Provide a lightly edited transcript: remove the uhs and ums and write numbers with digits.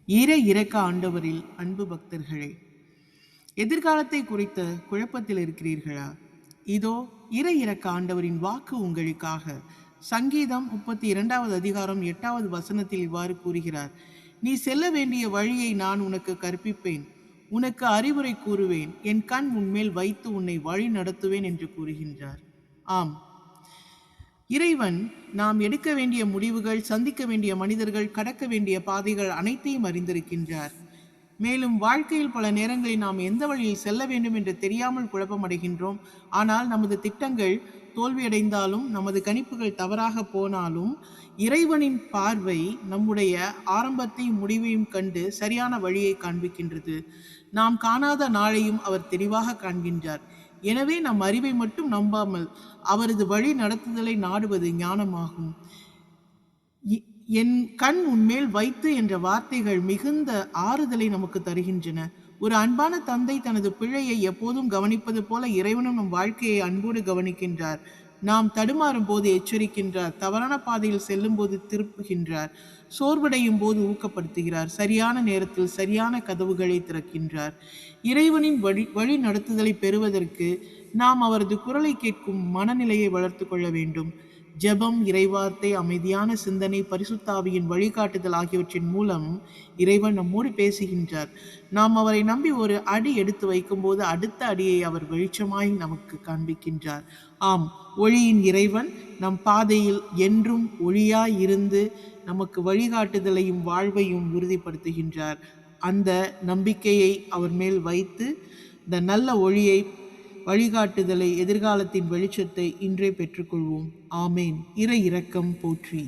இரக்க ஆண்டவரில் அன்பு பக்தர்களே, எதிர்காலத்தை குறித்த குழப்பத்தில் இருக்கிறீர்களா? இதோ இரக்க ஆண்டவரின் வாக்கு உங்களுக்காக. சங்கீதம் 32வது அதிகாரம் 8வது வசனத்தில் இவ்வாறு கூறுகிறார்: நீ செல்ல வேண்டிய வழியை நான் உனக்கு கற்பிப்பேன், உனக்கு அறிவுரை கூறுவேன், என் கண் உன்மேல் வைத்து உன்னை வழி நடத்துவேன் என்று கூறுகின்றார். ஆம், இறைவன் நாம் எடுக்க வேண்டிய முடிவுகள், சந்திக்க வேண்டிய மனிதர்கள், கடக்க வேண்டிய பாதைகள் அனைத்தையும் அறிந்திருக்கின்றார். மேலும் வாழ்க்கையில் பல நேரங்களில் நாம் எந்த வழியில் செல்ல வேண்டும் என்று தெரியாமல் குழப்பமடைகின்றோம். ஆனால் நமது திட்டங்கள் தோல்வியடைந்தாலும், நமது கணிப்புகள் தவறாக போனாலும், இறைவனின் பார்வை நம்முடைய ஆரம்பத்தையும் முடிவையும் கண்டு சரியான வழியை காண்பிக்கின்றது. நாம் காணாத நாளையும் அவர் தெளிவாக காண்கின்றார். எனவே நம் அறிவை மட்டும் நம்பாமல் அவரது வழி நடத்துதலை நாடுவது ஞானமாகும். என் கண் உன்மேல் வைத்து என்ற வார்த்தைகள் மிகுந்த ஆறுதலை நமக்கு தருகின்றன. ஒரு அன்பான தந்தை தனது பிள்ளையை எப்போதும் கவனிப்பது போல இறைவனும் நம் வாழ்க்கையை அன்போடு கவனிக்கின்றார். நாம் தடுமாறும் போது எச்சரிக்கின்றார், தவறான பாதையில் செல்லும் போது திருப்புகின்றார், சோர்வடையும் போது ஊக்கப்படுத்துகிறார், சரியான நேரத்தில் சரியான கதவுகளை திறக்கின்றார். இறைவனின் வழி நடத்துதலை பெறுவதற்கு நாம் அவரது குரலை கேட்கும் மனநிலையை வளர்த்து கொள்ள வேண்டும். ஜெபம், இறைவார்த்தை, அமைதியான சிந்தனை, பரிசுத்தாவியின் வழிகாட்டுதல் ஆகியவற்றின் மூலம் இறைவன் நம்மோடு பேசுகின்றார். நாம் அவரை நம்பி ஒரு அடி எடுத்து வைக்கும்போது அடுத்த அடியை அவர் வெளிச்சமாய் நமக்கு காண்பிக்கின்றார். ஆம், ஒளியின் இறைவன் நம் பாதையில் என்றும் ஒளியாய் இருந்து நமக்கு வழிகாட்டுதலையும் வாழ்வையும் உறுதிப்படுத்துகின்றார். அந்த நம்பிக்கையை அவர் மேல் வைத்து இந்த நல்ல ஒளியை, வழிகாட்டுதலை, எதிர்காலத்தின் வெளிச்சத்தை இன்றே பெற்றுக்கொள்வோம். ஆமேன். இரக்கம் போற்றி.